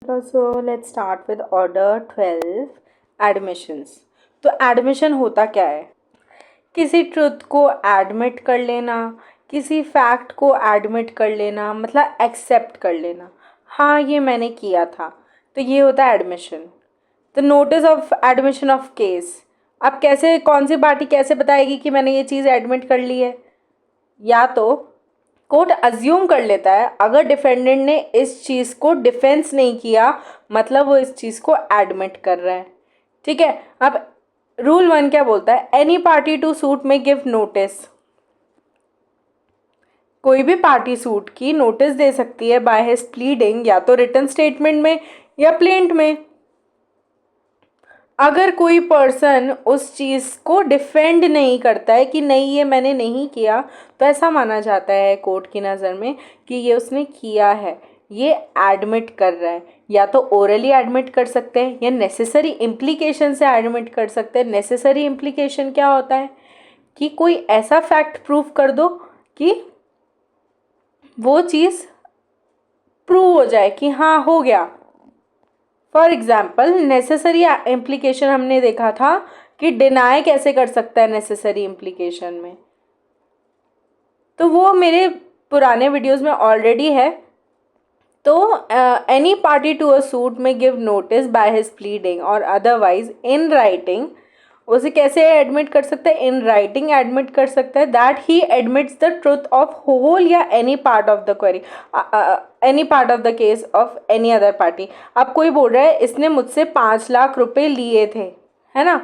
So let's start with order 12 admissions. तो admission होता क्या है? किसी ट्रुथ को एडमिट कर लेना, किसी फैक्ट को एडमिट कर लेना, मतलब एक्सेप्ट कर लेना। हाँ, ये मैंने किया था, तो ये होता है admission. The notice of admission of case. अब कैसे, कौन सी पार्टी कैसे बताएगी कि मैंने ये चीज़ एडमिट कर ली है? या तो कोर्ट अज्यूम कर लेता है, अगर डिफेंडेंट ने इस चीज़ को डिफेंस नहीं किया मतलब वो इस चीज़ को एडमिट कर रहा है। ठीक है। अब रूल 1 क्या बोलता है? एनी पार्टी टू सूट में गिव नोटिस। कोई भी पार्टी सूट की नोटिस दे सकती है बाय हिज प्लीडिंग, या तो रिटन स्टेटमेंट में या प्लेंट में। अगर कोई पर्सन उस चीज़ को डिफेंड नहीं करता है कि नहीं ये मैंने नहीं किया, तो ऐसा माना जाता है कोर्ट की नज़र में कि ये उसने किया है, ये एडमिट कर रहा है। या तो ओरली एडमिट कर सकते हैं या नेसेसरी इम्प्लीकेशन से एडमिट कर सकते हैं। नेसेसरी इम्प्लीकेशन क्या होता है? कि कोई ऐसा फैक्ट प्रूफ कर दो कि वो चीज़ प्रूव हो जाए कि हाँ हो गया। फॉर एग्जाम्पल, नेसेसरी इम्प्लीकेशन हमने देखा था कि डिनाई कैसे कर सकता है नेसेसरी इम्प्लीकेशन में, तो वो मेरे पुराने वीडियोस में ऑलरेडी है। तो any party to a suit में give notice by his pleading or otherwise in writing. उसे कैसे एडमिट कर सकता है? इन राइटिंग एडमिट कर सकता है that he admits the truth of whole या any part of the query, any part of the case of any other party. अब कोई बोल रहा है इसने मुझसे 5 लाख रुपए लिए थे, है ना?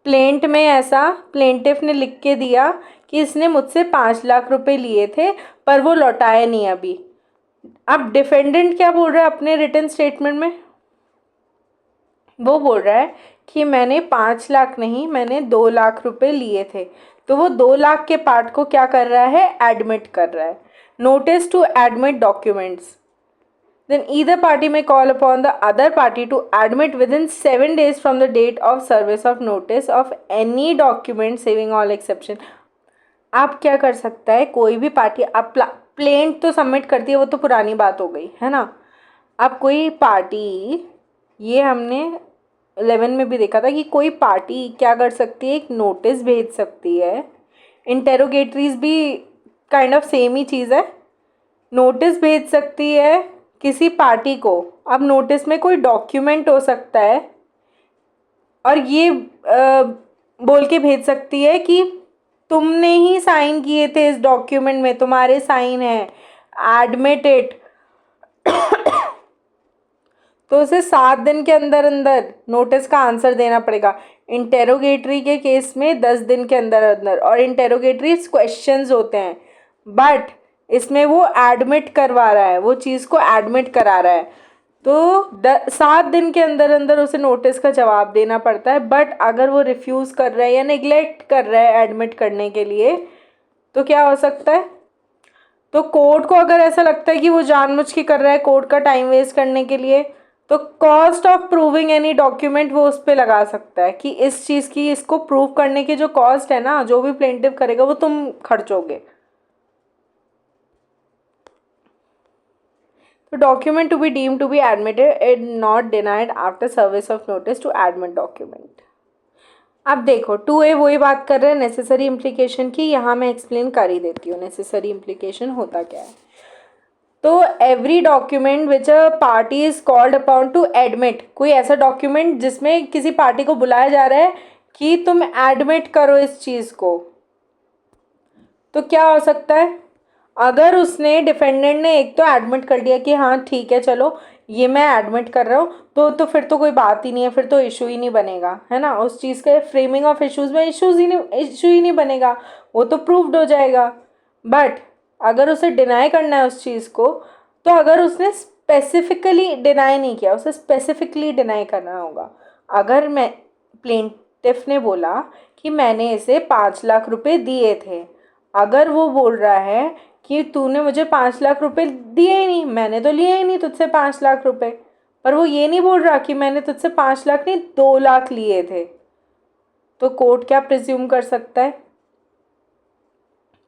प्लेंट में ऐसा प्लेंटिफ ने लिख के दिया कि इसने मुझसे 5 लाख रुपए लिए थे पर वो लौटाए नहीं अभी। अब डिफेंडेंट क्या बोल रहा है अपने रिटन स्टेटमेंट में? वो बोल रहा है कि मैंने 5 लाख नहीं, मैंने 2 लाख रुपए लिए थे। तो वो 2 लाख के पार्ट को क्या कर रहा है? एडमिट कर रहा है। Notice to admit documents. Then either party may call upon the other party to admit within 7 days from the date of service of notice of any document saving all exception. आप क्या कर सकता है? कोई भी पार्टी, अब plaint तो submit करती है, वो तो पुरानी बात हो गई है ना। अब कोई पार्टी, ये हमने 11 में भी देखा था कि कोई पार्टी क्या कर सकती है? एक नोटिस भेज सकती है। इंटेरोगेटरीज भी काइंड ऑफ सेम ही चीज़ है। नोटिस भेज सकती है किसी पार्टी को। अब नोटिस में कोई डॉक्यूमेंट हो सकता है और ये बोल के भेज सकती है कि तुमने ही साइन किए थे इस डॉक्यूमेंट में, तुम्हारे साइन है, एडमिट इट। तो उसे 7 दिन के अंदर अंदर नोटिस का आंसर देना पड़ेगा। इंटेरोगेटरी के केस में 10 दिन के अंदर अंदर, और इंटेरोगेटरी क्वेश्चंस होते हैं, बट इसमें वो एडमिट करवा रहा है, वो चीज़ को एडमिट करा रहा है। तो 7 दिन के अंदर अंदर उसे नोटिस का जवाब देना पड़ता है। बट अगर वो रिफ्यूज़ कर रहा है या निगलेक्ट कर रहा है एडमिट करने के लिए, तो क्या हो सकता है? तो कोर्ट को अगर ऐसा लगता है कि वो जानबूझ के कर रहा है कोर्ट का टाइम वेस्ट करने के लिए, तो cost of proving any document वो उस पर लगा सकता है कि इस चीज़ की, इसको प्रूव करने की जो कॉस्ट है ना, जो भी प्लेंटिव करेगा वो तुम खर्चोगे। तो document to be deem to be admitted and not denied after service of notice to admit document. अब देखो 2A वही बात कर रहे हैं नेसेसरी इम्प्लीकेशन की, यहाँ मैं एक्सप्लेन कर ही देती हूँ नेसेसरी इम्प्लीकेशन होता क्या है। तो every document which a party is called upon two admit, कोई ऐसा डॉक्यूमेंट जिसमें किसी पार्टी को बुलाया जा रहा है कि तुम एडमिट करो इस चीज़ को, तो क्या हो सकता है? अगर उसने, डिफेंडेंट ने एक तो एडमिट कर दिया कि हाँ ठीक है चलो ये मैं एडमिट कर रहा हूँ, तो फिर तो कोई बात ही नहीं है, फिर तो इशू ही नहीं बनेगा, है ना। उस चीज़ के फ्रेमिंग ऑफ इश्यूज में इशू ही नहीं बनेगा, वो तो प्रूव्ड हो जाएगा। बट अगर उसे डिनाई करना है उस चीज़ को, तो अगर उसने स्पेसिफिकली डिनाई नहीं किया, उसे स्पेसिफिकली डिनाई करना होगा। अगर मैं, प्लेंटिफ ने बोला कि मैंने इसे 5 लाख रुपए दिए थे, अगर वो बोल रहा है कि तूने मुझे 5 लाख रुपए दिए ही नहीं, मैंने तो लिए ही नहीं तुझसे 5 लाख रुपए, पर वो ये नहीं बोल रहा कि मैंने तुझसे 5 लाख नहीं 2 लाख लिए थे, तो कोर्ट क्या प्रिज्यूम कर सकता है?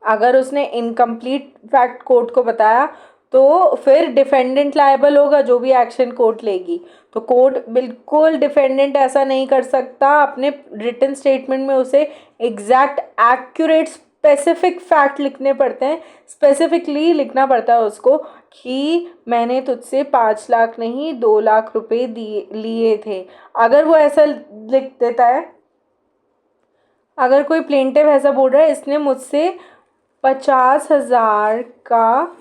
अगर उसने इनकम्प्लीट फैक्ट कोर्ट को बताया, तो फिर डिफेंडेंट लायबल होगा जो भी एक्शन कोर्ट लेगी। तो कोर्ट बिल्कुल डिफेंडेंट ऐसा नहीं कर सकता, अपने रिटन स्टेटमेंट में उसे एग्जैक्ट एक्यूरेट स्पेसिफिक फैक्ट लिखने पड़ते हैं, स्पेसिफिकली लिखना पड़ता है उसको कि मैंने तुझसे 5 लाख नहीं 2 लाख रुपए दिए लिए थे। अगर वो ऐसा लिख देता है, अगर कोई प्लेंटिव ऐसा बोल रहा है इसने मुझसे 50,000 का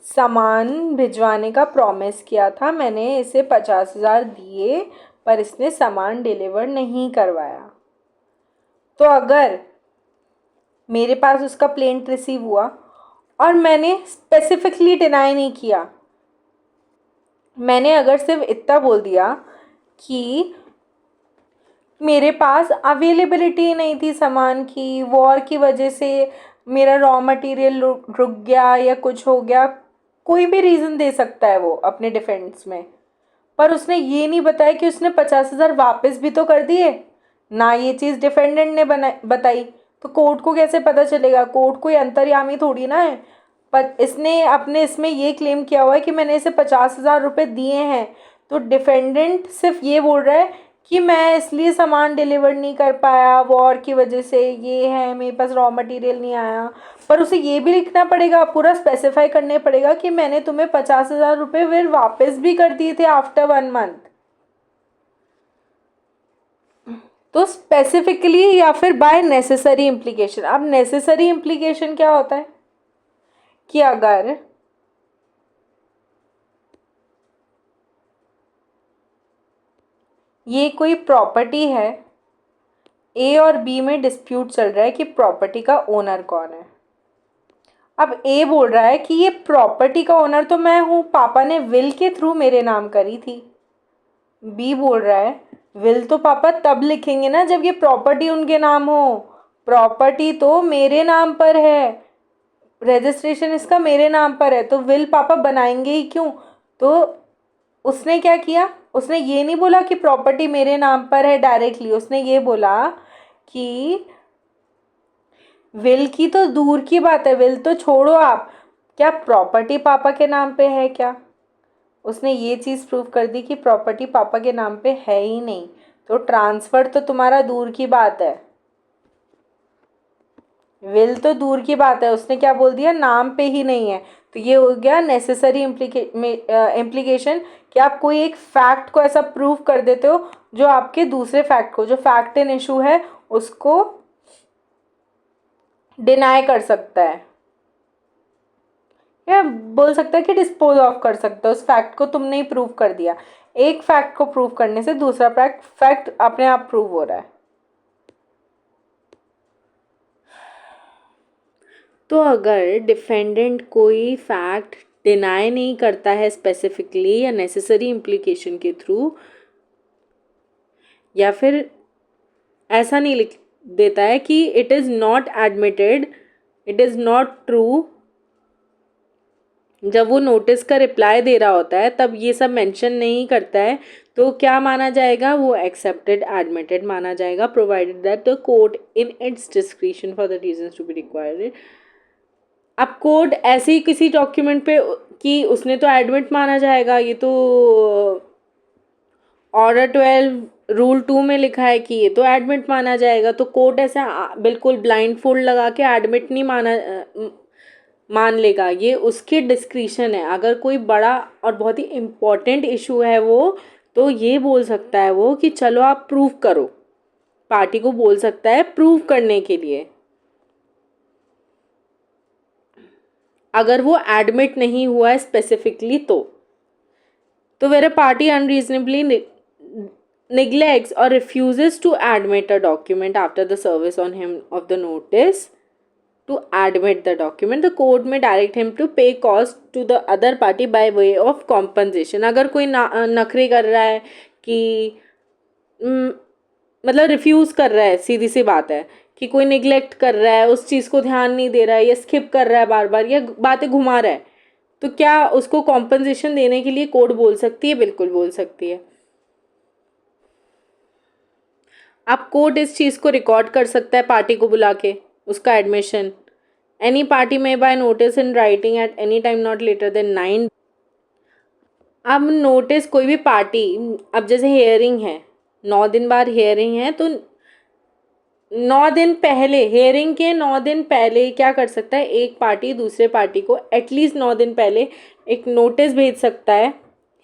सामान भिजवाने का प्रॉमिस किया था, मैंने इसे 50,000 दिए पर इसने सामान डिलीवर नहीं करवाया, तो अगर मेरे पास उसका प्लेंट रिसीव हुआ और मैंने स्पेसिफिकली डिनाई नहीं किया, मैंने अगर सिर्फ इतना बोल दिया कि मेरे पास अवेलेबिलिटी नहीं थी सामान की, वॉर की वजह से मेरा रॉ मटेरियल रुक गया या कुछ हो गया, कोई भी रीज़न दे सकता है वो अपने डिफेंस में, पर उसने ये नहीं बताया कि उसने 50,000 वापस भी तो कर दिए ना, ये चीज़ डिफेंडेंट ने बताई, तो कोर्ट को कैसे पता चलेगा? कोर्ट कोई अंतर्यामी थोड़ी ना है। पर इसने अपने इसमें ये क्लेम किया हुआ है कि मैंने इसे 50,000 रुपये दिए हैं, तो डिफेंडेंट सिर्फ ये बोल रहा है कि मैं इसलिए सामान डिलीवर नहीं कर पाया, वॉर की वजह से ये है, मेरे पास रॉ मटेरियल नहीं आया, पर उसे ये भी लिखना पड़ेगा, पूरा स्पेसिफाई करने पड़ेगा कि मैंने तुम्हें 50,000 रुपये फिर वापस भी कर दिए थे आफ्टर 1 मंथ। तो स्पेसिफिकली या फिर बाय नेसेसरी इम्प्लीकेशन। अब नेसेसरी इम्प्लीकेशन क्या होता है कि अगर ये कोई प्रॉपर्टी है, ए और बी में डिस्प्यूट चल रहा है कि प्रॉपर्टी का ओनर कौन है। अब ए बोल रहा है कि ये प्रॉपर्टी का ओनर तो मैं हूँ, पापा ने विल के थ्रू मेरे नाम करी थी। बी बोल रहा है विल तो पापा तब लिखेंगे ना जब ये प्रॉपर्टी उनके नाम हो, प्रॉपर्टी तो मेरे नाम पर है, रजिस्ट्रेशन इसका मेरे नाम पर है, तो विल पापा बनाएंगे ही क्यों? तो उसने क्या किया, उसने ये नहीं बोला कि प्रॉपर्टी मेरे नाम पर है डायरेक्टली, उसने ये बोला कि विल की तो दूर की बात है, विल तो छोड़ो आप, क्या प्रॉपर्टी पापा के नाम पे है क्या? उसने ये चीज़ प्रूव कर दी कि प्रॉपर्टी पापा के नाम पे है ही नहीं, तो ट्रांसफ़र तो तुम्हारा दूर की बात है, विल तो दूर की बात है, उसने क्या बोल दिया, नाम पे ही नहीं है। तो ये हो गया नेसेसरी इम्प्लीकेशन कि आप कोई एक फैक्ट को ऐसा प्रूव कर देते हो जो आपके दूसरे फैक्ट को, जो फैक्ट इन इशू है उसको डिनाई कर सकता है, या बोल सकता है कि डिस्पोज ऑफ कर सकता है। उस फैक्ट को तुमने ही प्रूव कर दिया, एक फैक्ट को प्रूव करने से दूसरा फैक्ट अपने आप प्रूव हो रहा है। तो अगर डिफेंडेंट कोई फैक्ट डिनाई नहीं करता है स्पेसिफिकली या नेसेसरी इम्प्लीकेशन के थ्रू, या फिर ऐसा नहीं लिख देता है कि it is not admitted, it is not true, जब वो नोटिस का रिप्लाई दे रहा होता है तब ये सब मेंशन नहीं करता है, तो क्या माना जाएगा, वो एक्सेप्टेड एडमिटेड माना जाएगा, provided that the court in its discretion for the reasons to be required. अब कोर्ट ऐसे ही किसी डॉक्यूमेंट पे कि उसने तो एडमिट माना जाएगा, ये तो ऑर्डर 12 रूल 2 में लिखा है कि ये तो एडमिट माना जाएगा, तो कोर्ट ऐसा बिल्कुल ब्लाइंड फोल्ड लगा के एडमिट नहीं मान लेगा, ये उसकी डिस्क्रिशन है। अगर कोई बड़ा और बहुत ही इम्पोर्टेंट इशू है वो, तो ये बोल सकता है वो कि चलो आप प्रूव करो, पार्टी को बोल सकता है प्रूव करने के लिए, अगर वो एडमिट नहीं हुआ है स्पेसिफिकली तो where a party unreasonably neglects or refuses to admit a document after the service on him of the notice to admit the document, the court may direct him to pay cost to the other party by way of compensation। अगर कोई नखरे कर रहा है कि मतलब refuse कर रहा है, सीधी सी बात है कि कोई निगलेक्ट कर रहा है, उस चीज़ को ध्यान नहीं दे रहा है या स्किप कर रहा है बार बार या बातें घुमा रहा है, तो क्या उसको कॉम्पनसेशन देने के लिए कोर्ट बोल सकती है? बिल्कुल बोल सकती है। अब कोर्ट इस चीज़ को रिकॉर्ड कर सकता है पार्टी को बुला के, उसका एडमिशन एनी पार्टी में by notice in writing at any time not later than 9। अब नोटिस कोई भी पार्टी, अब जैसे हियरिंग है, 9 दिन बाद हियरिंग है, तो 9 दिन पहले, हियरिंग के 9 दिन पहले क्या कर सकता है, एक पार्टी दूसरे पार्टी को एटलीस्ट 9 दिन पहले एक नोटिस भेज सकता है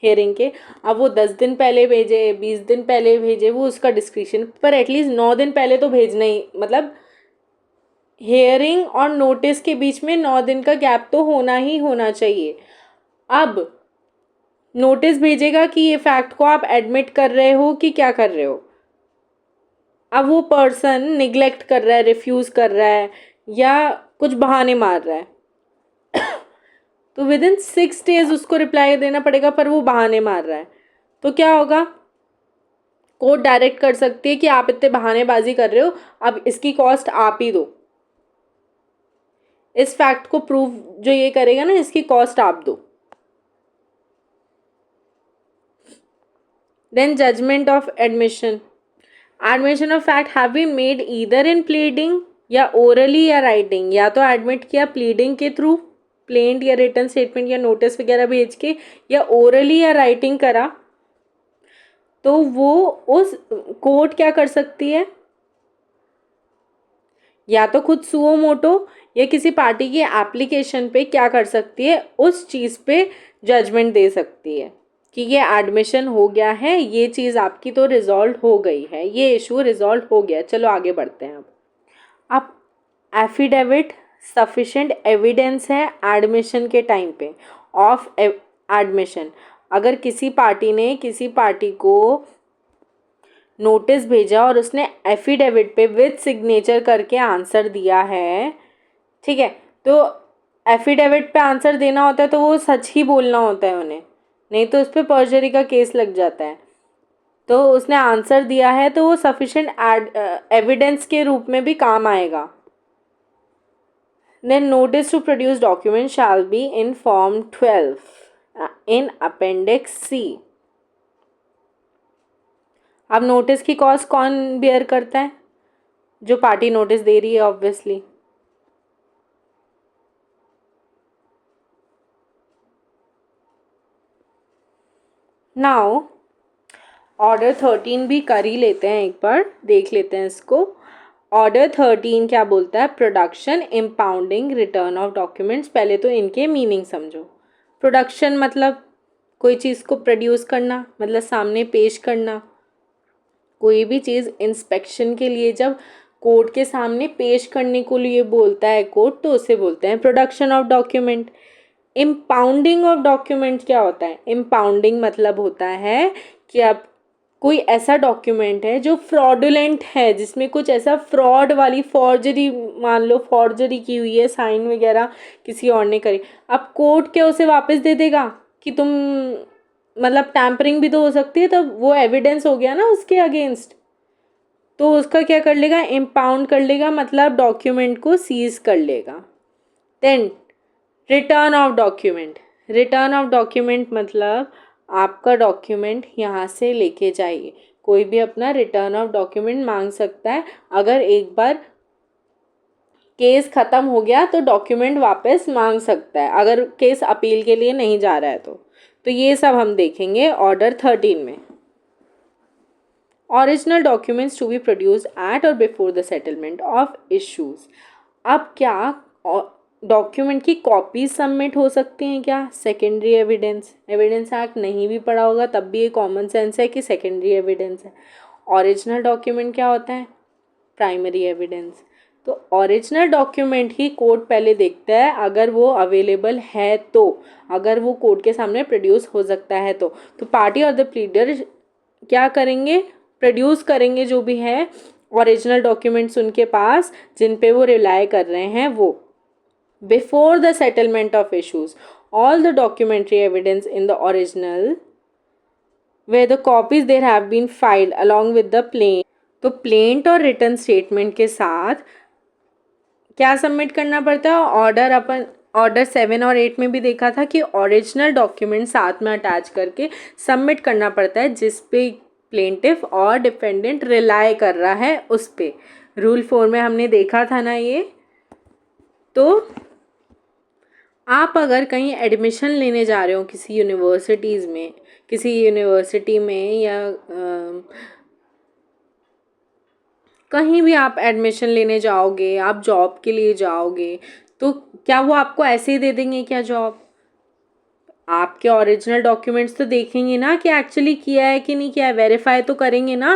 हियरिंग के। अब वो 10 दिन पहले भेजे, 20 दिन पहले भेजे, वो उसका डिस्क्रिप्शन, पर एटलीस्ट 9 दिन पहले तो भेजना ही, मतलब हियरिंग और नोटिस के बीच में 9 दिन का गैप तो होना ही होना चाहिए। अब नोटिस भेजेगा कि ये फैक्ट को आप एडमिट कर रहे हो कि क्या कर रहे हो। अब वो पर्सन निग्लेक्ट कर रहा है, रिफ्यूज़ कर रहा है या कुछ बहाने मार रहा है, तो विद इन 6 डेज उसको रिप्लाई देना पड़ेगा, पर वो बहाने मार रहा है, तो क्या होगा, कोर्ट डायरेक्ट कर सकती है कि आप इतने बहानेबाजी कर रहे हो, अब इसकी कॉस्ट आप ही दो। इस फैक्ट को प्रूव जो ये करेगा ना, इसकी कॉस्ट आप दो। Then judgement of admission. Admission of fact have been made either in pleading या ओरली या राइटिंग। या तो एडमिट किया प्लीडिंग के थ्रू, प्लेंट या रिटर्न स्टेटमेंट या नोटिस वगैरह भेज के, या ओरली या राइटिंग करा, तो वो उस कोर्ट क्या कर सकती है, या तो खुद सुओ मोटो या किसी पार्टी की एप्लीकेशन पे क्या कर सकती है, उस चीज़ पे जजमेंट दे सकती है कि ये एडमिशन हो गया है, ये चीज़ आपकी तो रिजॉल्व हो गई है, ये इशू रिजॉल्व हो गया। चलो आगे बढ़ते हैं। अब एफिडेविट सफिशेंट एविडेंस है एडमिशन के टाइम पे ऑफ एडमिशन। अगर किसी पार्टी ने किसी पार्टी को नोटिस भेजा और उसने एफिडेविट पे विद सिग्नेचर करके आंसर दिया है, ठीक है, तो एफिडेविट पे आंसर देना होता है तो वो सच ही बोलना होता है उन्हें, नहीं तो उस पर पर्जरी का केस लग जाता है। तो उसने आंसर दिया है तो वो सफिशेंट एविडेंस के रूप में भी काम आएगा। Then notice to produce document shall be in form 12 in appendix C. अब नोटिस की कॉस्ट कौन बेयर करता है, जो पार्टी नोटिस दे रही है ऑब्वियसली। नाउ ऑर्डर 13 भी कर ही लेते हैं, एक बार देख लेते हैं इसको। ऑर्डर 13 क्या बोलता है, production, impounding, return of documents. पहले तो इनके मीनिंग समझो। प्रोडक्शन मतलब कोई चीज़ को प्रोड्यूस करना, मतलब सामने पेश करना। कोई भी चीज़ इंस्पेक्शन के लिए जब कोर्ट के सामने पेश करने को लिए बोलता है कोर्ट, तो उसे बोलते हैं production of document. Impounding of document क्या होता है, इम्पाउंडिंग मतलब होता है कि अब कोई ऐसा डॉक्यूमेंट है जो फ्रॉडुलेंट है, जिसमें कुछ ऐसा फ्रॉड वाली फॉर्जरी, मान लो फॉर्जरी की हुई है, साइन वगैरह किसी और ने करी, अब कोर्ट क्या उसे वापस दे देगा कि तुम, मतलब टैम्परिंग भी तो हो सकती है, तब वो एविडेंस हो गया ना उसके अगेंस्ट, तो उसका क्या कर लेगा, इम्पाउंड कर लेगा, मतलब डॉक्यूमेंट को सीज कर लेगा। Then return of document. Return of document मतलब आपका डॉक्यूमेंट यहाँ से लेके जाइए। कोई भी अपना रिटर्न ऑफ डॉक्यूमेंट मांग सकता है। अगर एक बार केस ख़त्म हो गया तो डॉक्यूमेंट वापस मांग सकता है, अगर केस अपील के लिए नहीं जा रहा है तो ये सब हम देखेंगे ऑर्डर 13 में। Original documents to be produced at or before the settlement of issues. अब क्या डॉक्यूमेंट की कॉपीज सबमिट हो सकती हैं क्या, सेकेंडरी एविडेंस। एविडेंस एक्ट नहीं भी पढ़ा होगा तब भी ये कॉमन सेंस है कि सेकेंडरी एविडेंस है। ओरिजिनल डॉक्यूमेंट क्या होता है, प्राइमरी एविडेंस। तो ओरिजिनल डॉक्यूमेंट ही कोर्ट पहले देखता है, अगर वो अवेलेबल है तो, अगर वो कोर्ट के सामने प्रोड्यूस हो सकता है तो पार्टी और द प्लीडर क्या करेंगे, प्रोड्यूस करेंगे जो भी है ओरिजिनल डॉक्यूमेंट्स उनके पास जिन पे वो रिलाई कर रहे हैं वो। Before the settlement of issues, all the documentary evidence in the original where the copies there have been filed along with the plaint, तो प्लेंट और रिटर्न स्टेटमेंट के साथ क्या सबमिट करना पड़ता है, ऑर्डर 7 और 8 में भी देखा था कि ओरिजिनल डॉक्यूमेंट साथ में अटैच करके सबमिट करना पड़ता है जिस पे प्लेंटिफ और डिफेंडेंट रिलाई कर रहा है उस पे। रूल 4 में हमने देखा था ना ये। तो आप अगर कहीं एडमिशन लेने जा रहे हो किसी यूनिवर्सिटीज़ में, किसी यूनिवर्सिटी में या कहीं भी आप एडमिशन लेने जाओगे, आप जॉब के लिए जाओगे, तो क्या वो आपको ऐसे ही दे देंगे क्या जॉब? आपके ओरिजिनल डॉक्यूमेंट्स तो देखेंगे ना कि एक्चुअली किया है कि नहीं किया है, वेरीफाई तो करेंगे ना।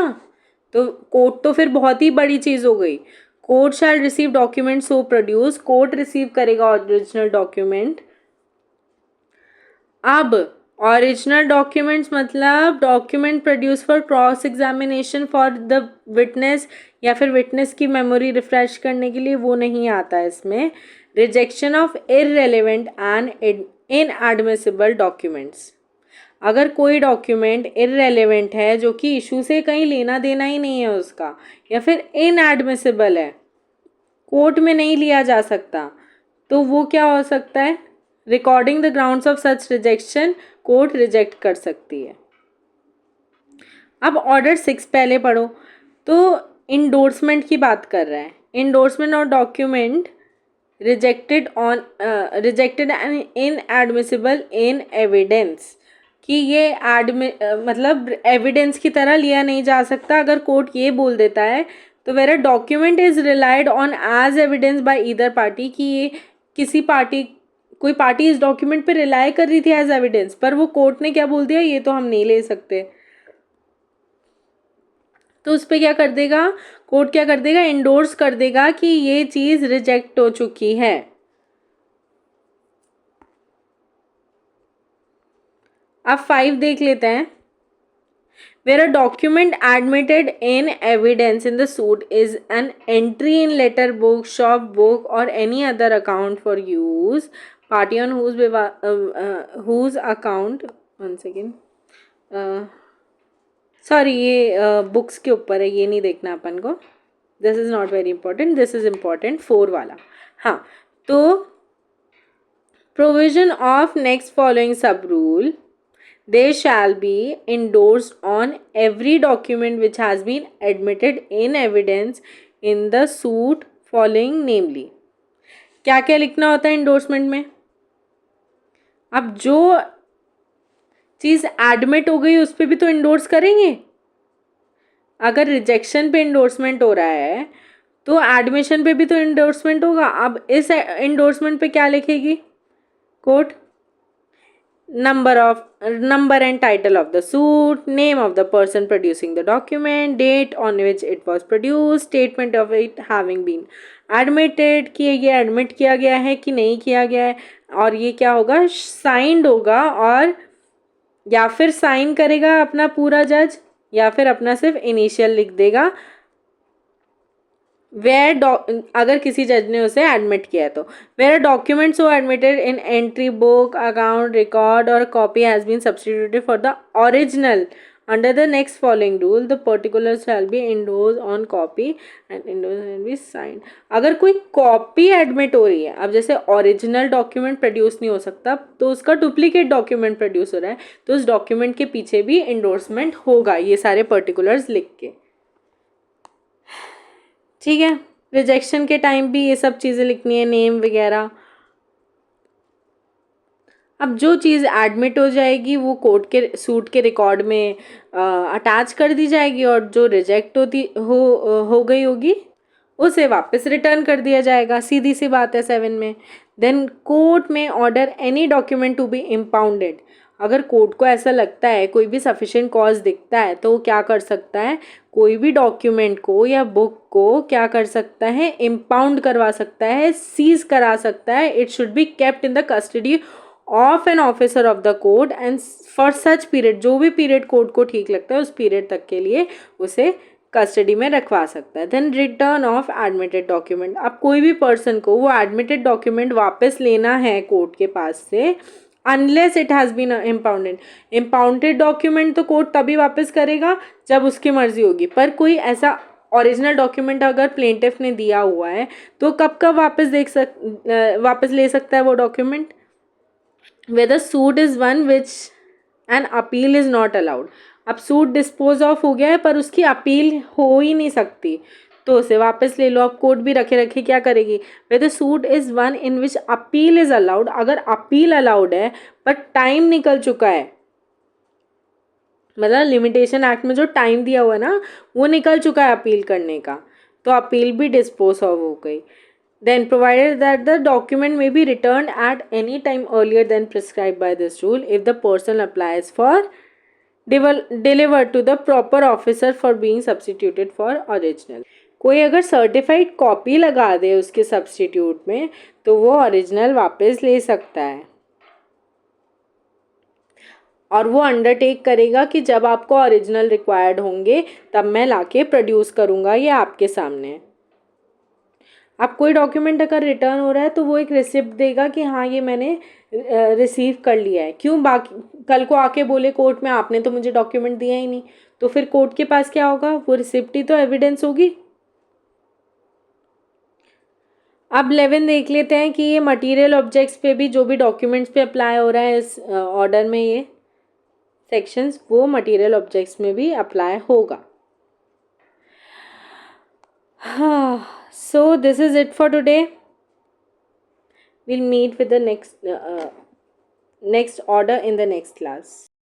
तो कोर्ट तो फिर बहुत ही बड़ी चीज़ हो गई। कोर्ट शैल receive document so produce, court receive करेगा ओरिजिनल डॉक्यूमेंट। अब ओरिजिनल डॉक्यूमेंट्स मतलब document produce for cross examination for the witness, या फिर विटनेस की मेमोरी रिफ्रेश करने के लिए, वो नहीं आता है इसमें। Rejection of irrelevant and inadmissible documents, अगर कोई डॉक्यूमेंट इररेलेवेंट है जो कि इशू से कहीं लेना देना ही नहीं है उसका, या फिर इनएडमिसिबल है, कोर्ट में नहीं लिया जा सकता, तो वो क्या हो सकता है? Recording the grounds of such rejection, court reject कर सकती है। अब ऑर्डर 6 पहले पढ़ो। तो इंडोर्समेंट की बात कर रहा है। इंडोर्समेंट और document rejected and inadmissible in evidence, कि ये मतलब एविडेंस की तरह लिया नहीं जा सकता। अगर कोर्ट ये बोल देता है तो where a document is relied on as evidence by either party, कि ये किसी पार्टी, कोई पार्टी इस डॉक्यूमेंट पे रिलाई कर रही थी एज एविडेंस, पर वो कोर्ट ने क्या बोल दिया, ये तो हम नहीं ले सकते, तो उस पर क्या कर देगा कोर्ट? क्या कर देगा? इंडोर्स कर देगा कि ये चीज़ रिजेक्ट हो चुकी है। अब 5 देख लेते हैं। Where a document admitted in evidence in the suit is an entry in letter book, shop book or any other account for use, party on whose account, one second, sorry ये books के ऊपर है, ये नहीं देखना अपन को, this is not very important, this is important 4 वाला। हाँ, तो प्रोविजन ऑफ नेक्स्ट फॉलोइंग सब rule, they shall be endorsed on every document which has been admitted in evidence in the suit following namely। क्या क्या लिखना होता है endorsement में? अब जो चीज़ एडमिट हो गई उस पर भी तो इंडोर्स करेंगे। अगर रिजेक्शन पे इंडोर्समेंट हो रहा है तो एडमिशन पे भी तो इंडोर्समेंट होगा। अब इस इंडोर्समेंट पे क्या लिखेगी court? number and title of the suit, name of the person producing the document, date on which it was produced, statement of it having been admitted, कि ये एडमिट किया गया है कि नहीं किया गया है, और ये क्या होगा? साइंड होगा, और या फिर साइन करेगा अपना पूरा जज, या फिर अपना सिर्फ इनिशियल लिख देगा। अगर किसी जज ने उसे एडमिट किया है तो where document so admitted in entry book, account, record or copy has been substituted for the original under the next following rule, the particular shall be endorse on copy and endorse can be signed. अगर कोई copy admit हो रही है, अब जैसे original document produce नहीं हो सकता तो उसका डुप्लीकेट डॉक्यूमेंट प्रोड्यूस हो रहा है, तो उस डॉक्यूमेंट के पीछे भी इंडोर्समेंट होगा, ये सारे पर्टिकुलर्स लिख के। ठीक है, रिजेक्शन के टाइम भी ये सब चीज़ें लिखनी है, नेम वगैरह। अब जो चीज़ एडमिट हो जाएगी वो कोर्ट के सूट के रिकॉर्ड में अटैच कर दी जाएगी, और जो रिजेक्ट हो गई होगी उसे वापस रिटर्न कर दिया जाएगा। सीधी सी बात है 7 में। देन कोर्ट में order any document to be impounded. अगर कोर्ट को ऐसा लगता है, कोई भी सफिशिएंट कॉज दिखता है, तो वो क्या कर सकता है? कोई भी डॉक्यूमेंट को या बुक को क्या कर सकता है? इम्पाउंड करवा सकता है, सीज करा सकता है। It should be kept in the custody of an officer of the court and for such period, जो भी पीरियड कोर्ट को ठीक लगता है उस पीरियड तक के लिए उसे कस्टडी में रखवा सकता है। Then return of admitted document. अब कोई भी पर्सन को वो एडमिटेड डॉक्यूमेंट वापस लेना है कोर्ट के पास से, unless it has been impounded. Impounded document तो कोर्ट तभी वापस करेगा जब उसकी मर्जी होगी, पर कोई ऐसा ओरिजिनल डॉक्यूमेंट अगर प्लेंटिफ ने दिया हुआ है तो कब कब वापस ले सकता है वो document? whether suit is one which an appeal is not allowed। अब सूट डिस्पोज ऑफ हो गया है पर उसकी अपील हो ही नहीं सकती, तो उसे वापस ले लो। अब कोर्ट भी रखे रखे क्या करेगी, whether suit is one in which appeal is allowed, अगर अपील अलाउड है बट टाइम निकल चुका है, मतलब लिमिटेशन एक्ट में जो टाइम दिया हुआ है ना वो निकल चुका है अपील करने का, तो अपील भी डिस्पोज ऑफ हो गई। Then provided that the document may be return at any time earlier than prescribe by this rule if the person applies for deliver to the proper officer for being substituted for original. कोई अगर certified copy लगा दे उसके substitute में तो वो original वापस ले सकता है, और वो अंडरटेक करेगा कि जब आपको ओरिजिनल रिक्वायर्ड होंगे तब मैं लाके प्रोड्यूस करूँगा ये आपके सामने। अब कोई डॉक्यूमेंट अगर रिटर्न हो रहा है तो वो एक रिसिप्ट देगा कि हाँ ये मैंने रिसीव कर लिया है। क्यों, बाकी कल को आके बोले कोर्ट में आपने तो मुझे डॉक्यूमेंट दिया ही नहीं, तो फिर कोर्ट के पास क्या होगा, वो रिसिप्ट ही तो एविडेंस होगी। अब 11 देख लेते हैं कि ये मटेरियल ऑब्जेक्ट्स पे भी जो भी डॉक्यूमेंट्स पे अप्लाई हो रहा है इस ऑर्डर में, ये सेक्शंस वो मटेरियल ऑब्जेक्ट्स में भी अप्लाई होगा। हाँ, so this is it for today. We'll meet with the next order in the next class.